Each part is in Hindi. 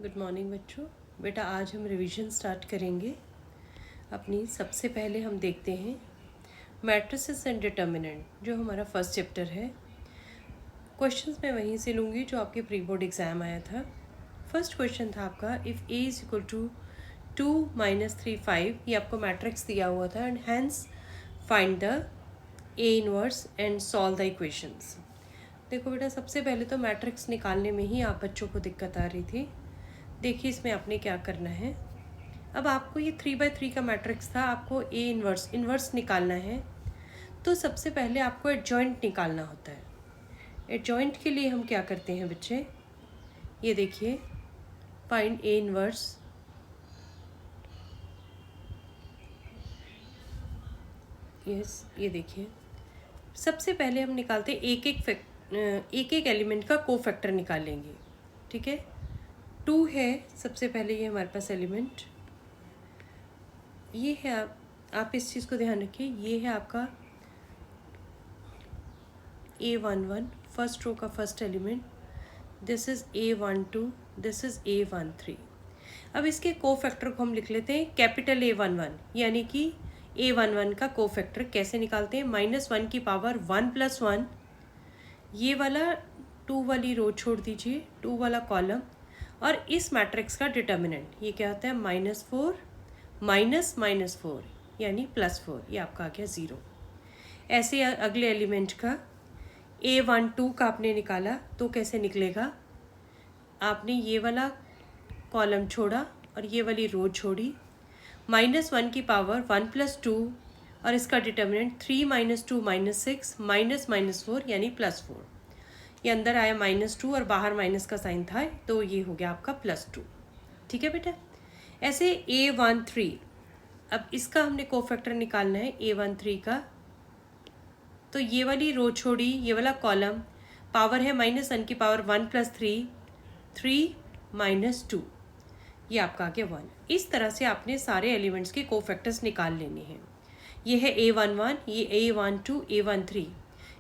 गुड मॉर्निंग बच्चों। बेटा आज हम रिवीजन स्टार्ट करेंगे अपनी। सबसे पहले हम देखते हैं मैट्रिसेस एंड डिटर्मिनेंट, जो हमारा फर्स्ट चैप्टर है। क्वेश्चंस मैं वहीं से लूँगी जो आपके प्री बोर्ड एग्ज़ाम आया था। फर्स्ट क्वेश्चन था आपका, if A is equal to 2 - 3 5, ये आपको मैट्रिक्स दिया हुआ था, and hence find the A inverse and solve the equations. देखो बेटा, सबसे पहले तो मैट्रिक्स निकालने में ही आप बच्चों को दिक्कत आ रही थी। देखिए इसमें आपने क्या करना है। अब आपको ये 3/3 का मैट्रिक्स था, आपको ए इन्वर्स निकालना है। तो सबसे पहले आपको एडजॉइंट निकालना होता है। एडजॉइंट के लिए हम क्या करते हैं बच्चे, ये देखिए, फाइंड ए इन्वर्स। यस, ये देखिए, सबसे पहले हम निकालते हैं एक एक एलिमेंट का कोफैक्टर निकालेंगे। ठीक है, 2 है सबसे पहले, ये हमारे पास एलिमेंट ये है। आप इस चीज़ को ध्यान रखिए, ये है आपका A11, फर्स्ट रो का first element. This is A12, this is A13। अब इसके कोफैक्टर को हम लिख लेते हैं कैपिटल A11, यानी कि A11 का कोफैक्टर कैसे निकालते हैं। -1 की पावर 1 + 1, ये वाला 2 वाली रो छोड़ दीजिए, 2 वाला कॉलम, और इस मैट्रिक्स का डिटर्मिनेंट ये क्या होता है, -4 -4 यानी +4, ये आपका आ गया 0। ऐसे अगले एलिमेंट का A12 का आपने निकाला तो कैसे निकलेगा, आपने ये वाला कॉलम छोड़ा और ये वाली रो छोड़ी, -1 की पावर 1 + 2, और इसका डिटर्मिनेंट 3 - 2 -6 -4 यानी +4। ये अंदर आया -2 और बाहर माइनस का साइन था, तो ये हो गया आपका +2। ठीक है बेटा। ऐसे A13, अब इसका हमने कोफैक्टर निकालना है A13 का। तो ये वाली रो छोड़ी, ये वाला कॉलम, पावर है -1 की पावर 1 + 3, 3 - 2, ये आपका आ गया 1। इस तरह से आपने सारे एलिमेंट्स के कोफैक्टर्स निकाल लेने हैं। ये है A11, ये A12, A13,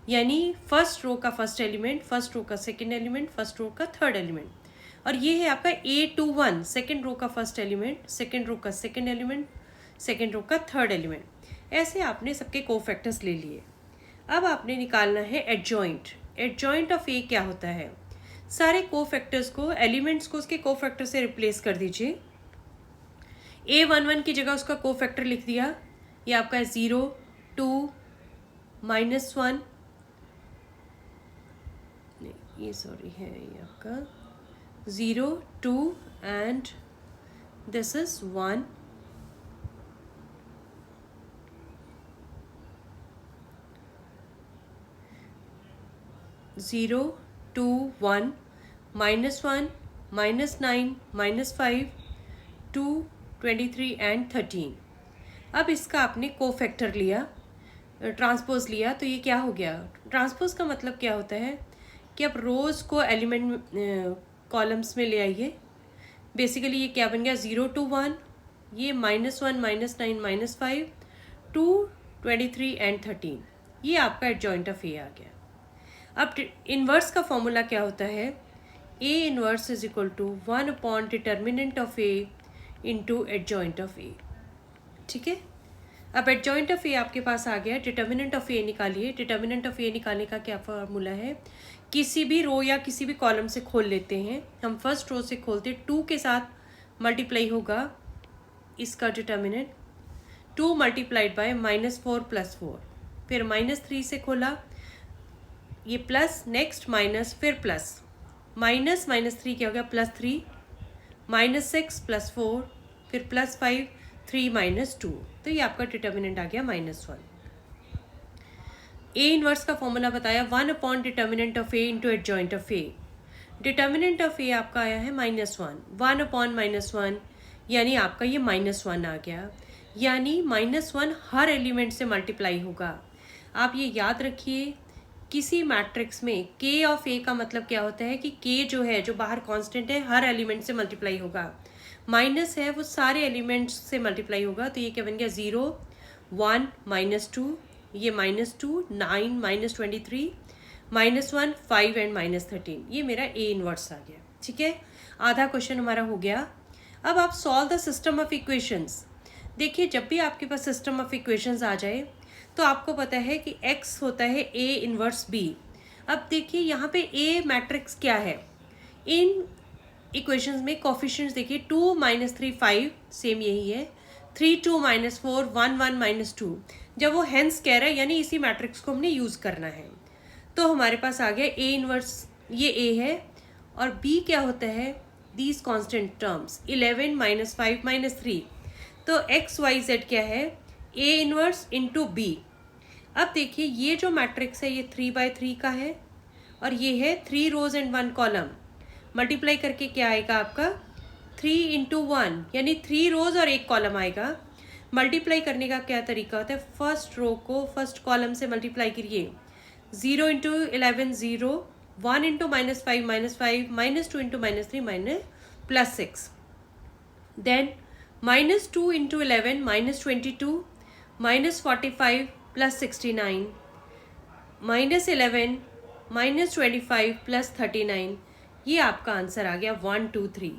यानी फर्स्ट रो का फर्स्ट एलिमेंट, फर्स्ट रो का सेकंड एलिमेंट, फर्स्ट रो का थर्ड एलिमेंट। और ये है आपका A21, सेकंड रो का फर्स्ट एलिमेंट, सेकंड रो का सेकंड एलिमेंट, सेकंड रो का थर्ड एलिमेंट। ऐसे आपने सबके कोफैक्टर्स ले लिए। अब आपने निकालना है एडजॉइंट। एडजॉइंट ऑफ ए क्या होता है, सारे कोफैक्टर्स को, एलिमेंट्स को उसके कोफैक्टर से रिप्लेस कर दीजिए। A11 की जगह उसका कोफैक्टर लिख दिया, ये आपका है 0 2 -1, ये सॉरी है, ये आपका 0 2 एंड दिस इज 1 0 2 1 -1 -9 -5 2 23 एंड 13। अब इसका आपने कोफैक्टर लिया, ट्रांसपोज लिया, तो ये क्या हो गया। ट्रांसपोज का मतलब क्या होता है कि आप रोज़ को एलिमेंट कॉलम्स में ले आइए। बेसिकली ये क्या बन गया, 0 2 1, ये -1 -9 -5 2 23 एंड 13, ये आपका एडजॉइंट ऑफ ए आ गया। अब इन्वर्स का फॉर्मूला क्या होता है, A inverse is equal to 1 determinant of A into adjoint of A. ठीक है, अब एडजॉइंट ऑफ ए आपके पास आ गया, डिटर्मिनेंट ऑफ ए निकालिए। डिटर्मिनेंट ऑफ ए निकालने का क्या फार्मूला है, किसी भी रो या किसी भी कॉलम से खोल लेते हैं। हम फर्स्ट रो से खोलते, 2 के साथ मल्टीप्लाई होगा इसका डिटर्मिनेंट, 2 × -4 + 4, फिर -3 से खोला, ये प्लस, नेक्स्ट माइनस, फिर प्लस, -3 क्या हो गया, +3, -6 + 4, फिर +5, 3 - 2, तो ये आपका डिटर्मिनेंट आ गया -1। ए इन्वर्स का फॉर्मूला बताया, 1 determinant of A into adjoint of A. Determinant of A आपका आया है -1, 1/-1, यानी आपका ये -1 आ गया, यानी -1 हर एलिमेंट से मल्टीप्लाई होगा। आप ये याद रखिए, किसी मैट्रिक्स में के ऑफ ए का मतलब क्या होता है कि के जो है, जो बाहर कांस्टेंट है, हर एलिमेंट से मल्टीप्लाई होगा। माइनस है, वो सारे एलिमेंट्स से मल्टीप्लाई होगा। तो ये क्या बन गया, 0 1 -2, ये -2 9 -23 -1 5 एंड -13, ये मेरा ए इन्वर्स आ गया। ठीक है, आधा क्वेश्चन हमारा हो गया। अब आप solve the system of equations. देखिए, जब भी आपके पास सिस्टम ऑफ इक्वेशंस आ जाए तो आपको पता है कि x होता है a इनवर्स b। अब देखिए यहाँ पे a मैट्रिक्स क्या है, इन इक्वेशंस में कोफिशिएंट्स देखिए 2 - 3 5, सेम यही है, 3 2 - 4 1 1 - 2। जब वो हेंस कह रहा है यानी इसी मैट्रिक्स को हमने यूज़ करना है। तो हमारे पास आ गया a इनवर्स, ये a है, और b क्या होता है, दीज कांस्टेंट टर्म्स 11 - 5 - 3। तो x y z क्या है, a इनवर्स इंटू b। अब देखिए ये जो मैट्रिक्स है ये 3/3 का है और ये है 3 रोज एंड 1 कॉलम। मल्टीप्लाई करके क्या आएगा आपका 3 × 1 यानी 3 रोज और 1 कॉलम आएगा। मल्टीप्लाई करने का क्या तरीका होता है, फर्स्ट रो को फर्स्ट कॉलम से मल्टीप्लाई करिए, 0 × 11 0, 1 × -5 -5, -2 × -3 +6, देन -2 × 11 -22, -45 +69, -11 -25 +39। ये आपका आंसर आ गया 1 2 3।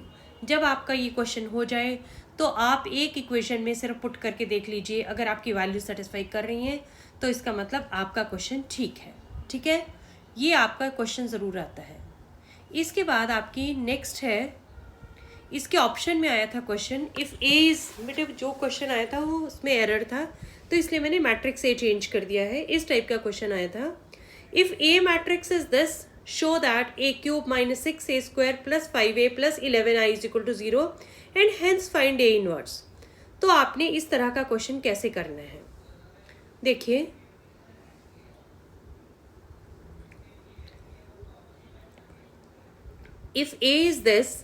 जब आपका ये क्वेश्चन हो जाए तो आप एक इक्वेशन में सिर्फ पुट करके देख लीजिए, अगर आपकी वैल्यू सेटिस्फाई कर रही हैं तो इसका मतलब आपका क्वेश्चन ठीक है। ठीक है, ये आपका क्वेश्चन ज़रूर आता है। इसके बाद आपकी नेक्स्ट है, इसके ऑप्शन में आया था क्वेश्चन इफ़ ए इज़, बेटे जो क्वेश्चन आया था वो उसमें एरर था तो इसलिए मैंने मैट्रिक्स ए चेंज कर दिया है। इस टाइप का क्वेश्चन आया था, if A matrix is this show that a³ - 6a² + 5a + 11i = 0 and hence find A inverse. तो आपने इस तरह का क्वेश्चन कैसे करना है, देखिए इफ़ a इज दिस,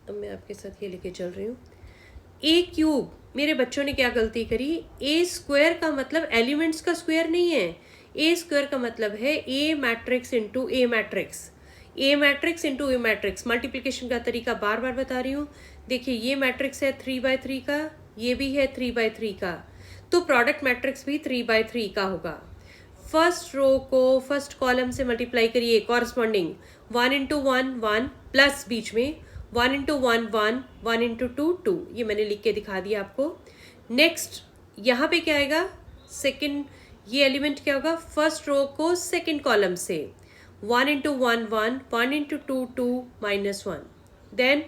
अब मैं आपके साथ ये लेके चल रही हूँ, a³, मेरे बच्चों ने क्या गलती करी, a² का मतलब एलिमेंट्स का स्क्वायर नहीं है, a² का मतलब है a matrix into a matrix, a matrix into a matrix. Multiplication का तरीका बार बार बता रही हूँ। देखिए ये मैट्रिक्स है 3/3 का, ये भी है 3/3 का, तो प्रोडक्ट मैट्रिक्स भी 3/3 का होगा। फर्स्ट रो को फर्स्ट कॉलम से मल्टीप्लाई करिए, कॉरस्पॉन्डिंग 1 × 1 1 प्लस बीच में 1 × 1 1, 1 × 2 2, ये मैंने लिख के दिखा दिया आपको। नेक्स्ट यहाँ पे क्या आएगा, सेकंड, ये एलिमेंट क्या होगा, फर्स्ट रो को सेकंड कॉलम से 1 × 1 1, 1 × 2 2 -1, देन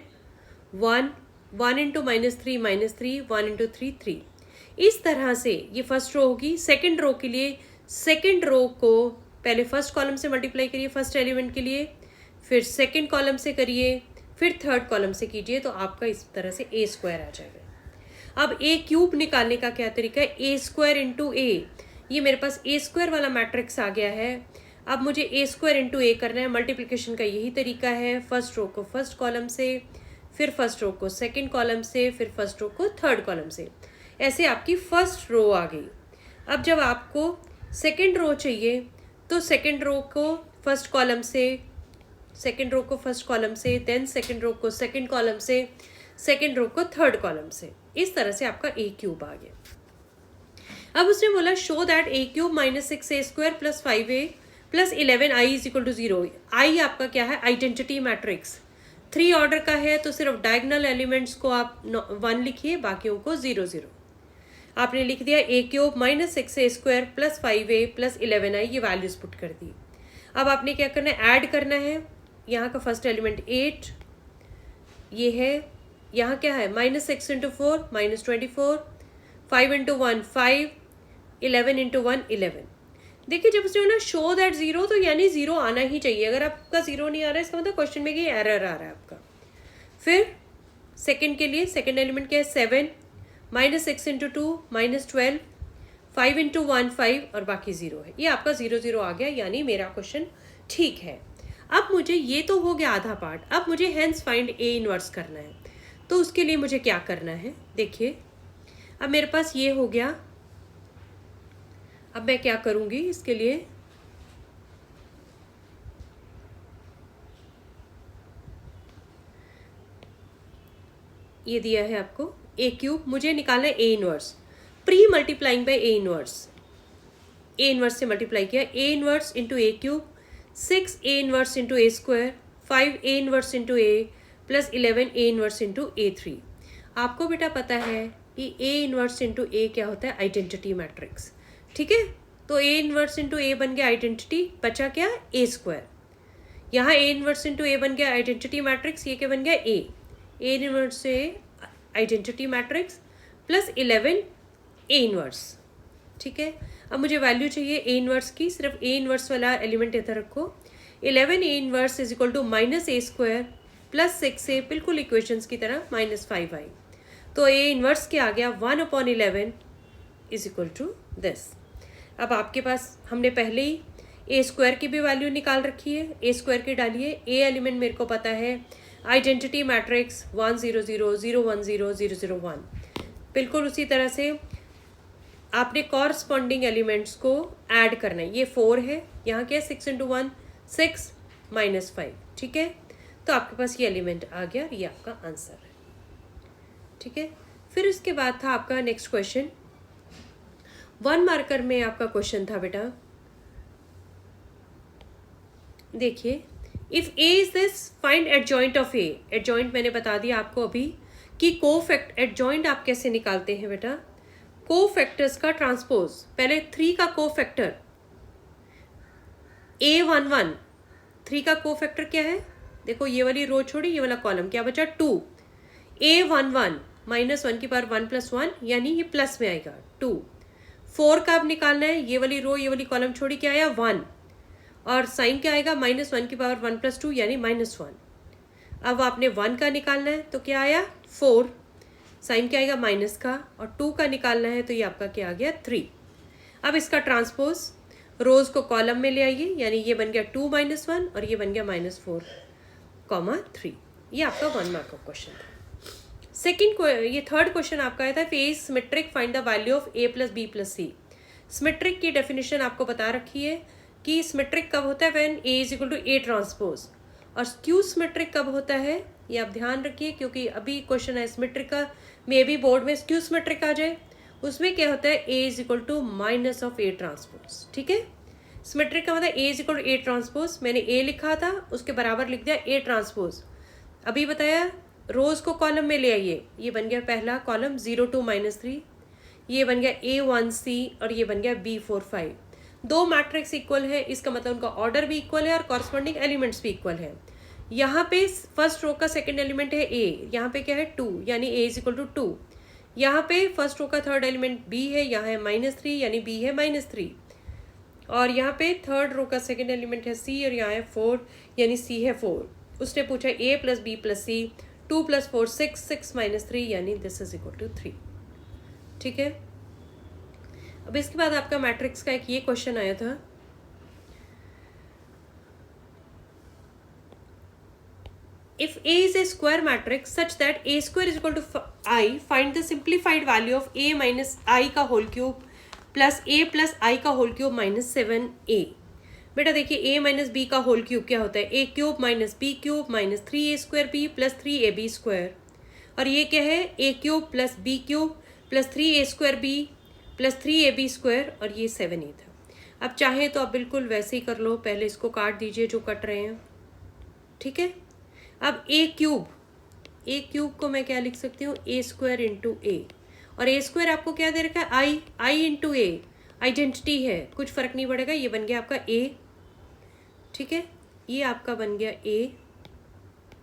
1 1 × -3 -3, 1 × 3 3। इस तरह से ये फर्स्ट रो होगी। सेकंड रो के लिए सेकंड रो को पहले फर्स्ट कॉलम से मल्टीप्लाई करिए फर्स्ट एलिमेंट के लिए, फिर सेकंड कॉलम से करिए, फिर थर्ड कॉलम से कीजिए, तो आपका इस तरह से a² आ जाएगा। अब a³ निकालने का क्या तरीका है, a² × a, ये मेरे पास a² वाला मैट्रिक्स आ गया है। अब मुझे a² × a करना है। मल्टीप्लिकेशन का यही तरीका है, फर्स्ट रो को फर्स्ट कॉलम से, फिर फर्स्ट रो को सेकंड कॉलम से, फिर फर्स्ट रो को थर्ड कॉलम से, ऐसे आपकी फर्स्ट रो आ गई। अब जब आपको सेकंड रो चाहिए तो सेकंड रो को फर्स्ट कॉलम से, सेकंड रो को फर्स्ट कॉलम से, देन सेकंड रो को सेकंड कॉलम से, सेकंड रो को थर्ड कॉलम से। इस तरह से आपका a³ आ गया। अब उसने बोला show that a³ - 6a² + 5a + 11i = 0। i आपका क्या है, आइडेंटिटी मैट्रिक्स 3 ऑर्डर का है, तो सिर्फ डायगोनल एलिमेंट्स को आप 1 लिखिए, बाकियों को 0 0। आपने लिख दिया a³ - 6a² + 5a + 11i, ये वैल्यूज पुट कर दी। अब आपने क्या करना है, ऐड करना है। यहाँ का फर्स्ट एलिमेंट 8, ये है, यहाँ क्या है -6 × 4 -24, 5 × 1 5, 11 × 1 11। देखिए जब उसने ना शो दैट 0, तो यानी 0 आना ही चाहिए। अगर आपका 0 नहीं आ रहा है इसका मतलब क्वेश्चन में ये एरर आ रहा है आपका। फिर सेकंड के लिए सेकंड एलिमेंट क्या है 7, -6 × 2 -12, 5 × 1 5 और बाकी 0 है। ये आपका 0 0 आ गया, यानी मेरा क्वेश्चन ठीक है। अब मुझे ये तो हो गया आधा पार्ट, अब मुझे हेंस फाइंड ए इनवर्स करना है। तो उसके लिए मुझे क्या करना है, देखिए अब मेरे पास ये हो गया। अब मैं क्या करूँगी इसके लिए, ये दिया है आपको a³, मुझे निकालना है A inverse, pre multiplying by A inverse. A inverse से मल्टीप्लाई किया, A inverse into a³ 6a inverse into a², 5A inverse into A plus 11A inverse into A3। आपको बेटा पता है कि A इनवर्स इंटू ए क्या होता है, आइडेंटिटी मैट्रिक्स। ठीक है, तो A इनवर्स इंटू ए बन गया आइडेंटिटी, बचा क्या, A स्क्वायर। यहाँ A इनवर्स इंटू ए बन गया आइडेंटिटी मैट्रिक्स, ये क्या बन गया, A इनवर्स से identity matrix plus 11A inverse. ठीक है, अब मुझे वैल्यू चाहिए A इनवर्स की, सिर्फ A इनवर्स वाला एलिमेंट इधर रखो। 11A inverse is equal to minus A square plus 6A, बिल्कुल इक्वेशंस की तरह, माइनस 5i। तो A इनवर्स क्या आ गया, 1/11 इज इक्वल टू दिस। अब आपके पास हमने पहले ही ए स्क्वायर की भी वैल्यू निकाल रखी है, ए स्क्वायर की डालिए। ए एलिमेंट मेरे को पता है आइडेंटिटी मैट्रिक्स 1 0 0 0 1 0 0 0 1। बिल्कुल उसी तरह से आपने कॉरस्पॉन्डिंग एलिमेंट्स को ऐड करना है। ये 4 है, यहाँ क्या है, 6 इंटू 1 6 माइनस 5। ठीक है, तो आपके पास ये एलिमेंट आ गया, ये आपका आंसर है। ठीक है, फिर उसके बाद था आपका नेक्स्ट क्वेश्चन, 1 मार्कर में आपका क्वेश्चन था बेटा, देखिए, if A is this find adjoint of A. Adjoint मैंने बता दिया आपको अभी कि एडजॉइंट आप कैसे निकालते हैं बेटा, कोफैक्टर्स का ट्रांसपोज। पहले 3 का कोफैक्टर A11, 3 का कोफैक्टर क्या है, देखो ये वाली रो छोड़ी, ये वाला कॉलम, क्या बचा, 2। A11 माइनस 1 की पावर 1 प्लस 1, यानी ये प्लस में आएगा 2। 4 का अब निकालना है, ये वाली रो ये वाली कॉलम छोड़ी, क्या आया, 1, और साइन क्या आएगा, माइनस 1 की पावर 1 प्लस 2 यानी माइनस 1। अब आपने 1 का निकालना है तो क्या आया, 4, साइन क्या आएगा, माइनस का, और 2 का निकालना है तो ये आपका क्या आ गया, 3। अब इसका ट्रांसपोज रोज को कॉलम में ले आइए, यानी ये बन गया 2 माइनस 1 और ये बन गया माइनस 4 कॉमा 3। ये आपका 1 मार्क का क्वेश्चन था। ये थर्ड क्वेश्चन आपका आया था, A is symmetric, find the value of a plus B plus C. Symmetric की डेफिनेशन आपको बता रखी है कि सिमेट्रिक कब होता है, when a is equal to a transpose. और स्क्यू सिमेट्रिक कब होता है, ये आप ध्यान रखिए, क्योंकि अभी क्वेश्चन है सिमेट्रिक का, मे बी बोर्ड में स्क्यू सिमेट्रिक आ जाए। उसमें क्या होता है, a is equal to minus of a transpose. ठीक है, सिमेट्रिक का मतलब a is equal to a transpose, मैंने a लिखा था, उसके बराबर लिख दिया a ट्रांसपोज। अभी बताया रोज को कॉलम में ले आइए, ये बन गया पहला कॉलम 0 2 -3, ये बन गया A1C और ये बन गया B4 5। 2 मैट्रिक्स इक्वल है, इसका मतलब उनका ऑर्डर भी इक्वल है और कॉरस्पॉन्डिंग एलिमेंट्स भी इक्वल है। यहाँ पे फर्स्ट रो का सेकंड एलिमेंट है A, यहाँ पे क्या है 2, यानी A इज इक्वल टू 2। यहाँ पे फर्स्ट रो का थर्ड एलिमेंट B है, यहाँ है -3 यानी B है -3। और यहाँ पे थर्ड रो का सेकंड एलिमेंट है C और यहाँ है 4 यानी C है 4। उसने पूछा A plus B plus C, 2 plus 4 6, 6 minus 3 यानी दिस इज इक्वल टू 3। ठीक है, अब इसके बाद आपका मैट्रिक्स का एक ये क्वेश्चन आया था, if A is a square matrix such that A square is equal to I, find the simplified value of A minus I का whole cube plus A plus I का होल क्यूब माइनस 7A। बेटा देखिए A माइनस बी का होल क्यूब क्या होता है, A cube minus B cube minus 3A square B plus 3AB square, और ये क्या है, A cube plus B cube plus 3A square B plus 3AB square, और ये 7A था। अब चाहे तो आप बिल्कुल वैसे ही कर लो, पहले इसको काट दीजिए जो कट रहे हैं। ठीक है, अब A क्यूब को मैं क्या लिख सकती हूँ, A स्क्वायर इंटू A, और A स्क्वायर आपको क्या दे रखा है, I इंटू A, आइडेंटिटी है, कुछ फर्क नहीं पड़ेगा, ये बन गया आपका A। ठीक है, ये आपका बन गया A,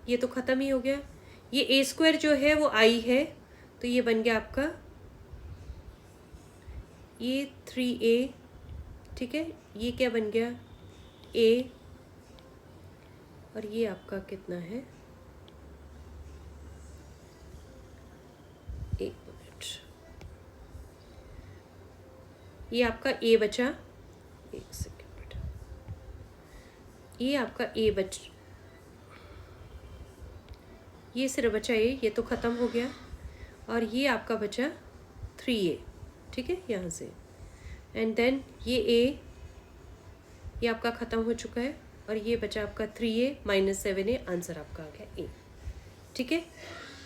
ये तो ख़त्म ही हो गया। ये A स्क्वायर जो है वो I है, तो ये बन गया आपका ये 3A। ठीक है, ये क्या बन गया A, और ये आपका कितना है, एक मिनट, ये आपका A बचा, एक सेकेंड बेटा, ये आपका A ये सिर्फ बचा ये तो ख़त्म हो गया, और ये आपका बचा 3A। ठीक है, यहाँ से एंड देन ये A, ये आपका ख़त्म हो चुका है, और ये बचा आपका 3A माइनस 7A, आंसर आपका आ गया A। ठीक है,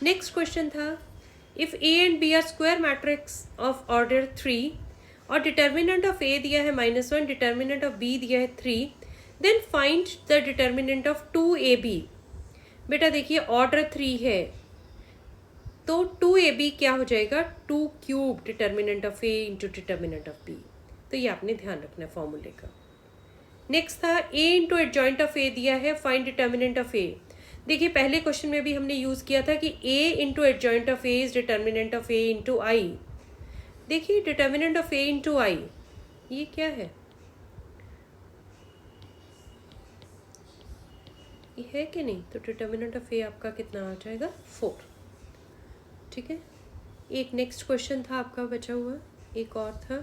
नेक्स्ट क्वेश्चन था, if A and B are square matrix of order 3 और डिटर्मिनेंट ऑफ A दिया है -1, डिटर्मिनेंट ऑफ B दिया है 3, then find the determinant of 2ab। बेटा देखिए ऑर्डर 3 है तो 2ab क्या हो जाएगा, 2 cube determinant of a into determinant of b। तो ये आपने ध्यान रखना है फॉर्मूले का। नेक्स्ट था a into adjoint of a दिया है, फाइंड डिटर्मिनेंट ऑफ a। देखिए पहले क्वेश्चन में भी हमने यूज किया था कि a into adjoint of a is determinant of a into i। देखिए determinant of a into i ये क्या है, ये है कि नहीं, तो डिटर्मिनेंट ऑफ a आपका कितना आ जाएगा 4। ठीक है, एक नेक्स्ट क्वेश्चन था आपका बचा हुआ, एक और था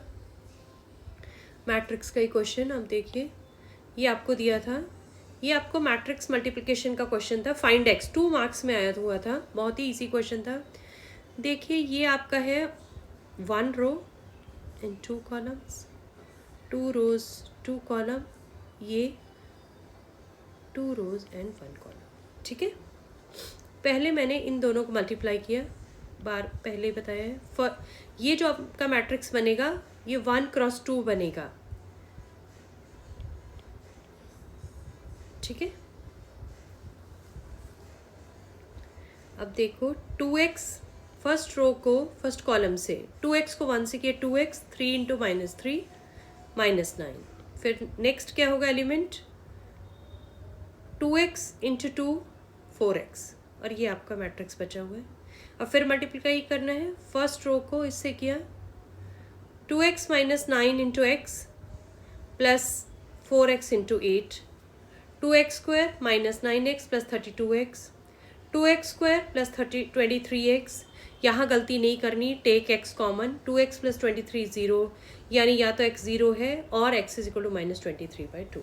मैट्रिक्स का ही क्वेश्चन। अब देखिए ये आपको दिया था, ये आपको मैट्रिक्स मल्टीप्लिकेशन का क्वेश्चन था, फाइंड एक्स, 2 मार्क्स में आया हुआ था, बहुत ही इजी क्वेश्चन था। देखिए ये आपका है 1 row and 2 columns, 2 rows 2 column, ये 2 रोज एंड 1 कॉलम। ठीक है, पहले मैंने इन दोनों को मल्टीप्लाई किया, बार पहले बताया है। ये जो आपका मैट्रिक्स बनेगा ये 1 क्रॉस 2 बनेगा। ठीक है, अब देखो 2x फर्स्ट रो को फर्स्ट कॉलम से 2x को 1 से किया 2x, 3 इंटू -3 -9। फिर नेक्स्ट क्या होगा एलिमेंट 2x इंटू 2 4x, और ये आपका मैट्रिक्स बचा हुआ है। अब फिर मल्टीप्लाई करना है, फर्स्ट रो को इससे किया 2x - 9 into x plus 4x into 8, 2x square -9x plus 32x, 2x square plus 23x। यहाँ गलती नहीं करनी, take x common, 2x plus 23 0, यानी या तो x 0 है और x इज इक्वल टू -23/2।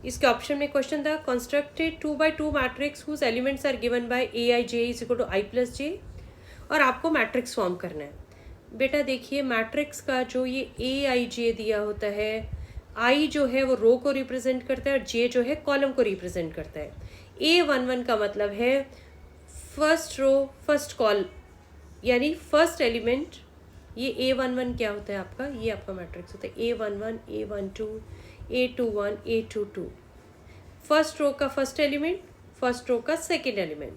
इसके ऑप्शन में क्वेश्चन था constructed 2x2 matrix whose elements are given by aij is equal to i plus j, और आपको मैट्रिक्स फॉर्म करना है। बेटा देखिए मैट्रिक्स का जो ये aij दिया होता है, i जो है वो रो को रिप्रेजेंट करता है और j जो है कॉलम को रिप्रेजेंट करता है। a11 का मतलब है फर्स्ट रो फर्स्ट कॉल, यानी फर्स्ट एलिमेंट। ये a11 क्या होता है आपका, ये आपका मैट्रिक्स होता है a11 a12 a21 a22। First row का फर्स्ट एलिमेंट, फर्स्ट रो का सेकेंड एलिमेंट,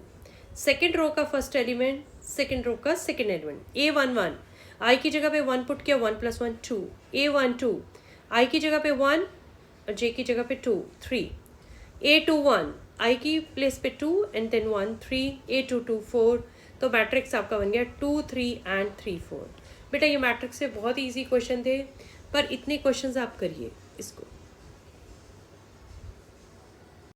सेकेंड रो का फर्स्ट एलिमेंट, सेकेंड रो का सेकेंड एलिमेंट। a11 i की जगह पे 1 पुट किया, 1 + 1 2, a12 i की जगह पे 1 और j की जगह पे 2 3, a21 i की प्लेस पे 2 एंड देन 1 3, a22 4। तो मैट्रिक्स आपका बन गया 2 3 एंड 3 4। बेटा ये मैट्रिक्स से बहुत ईजी क्वेश्चन थे, पर इतने क्वेश्चंस आप करिए इसको।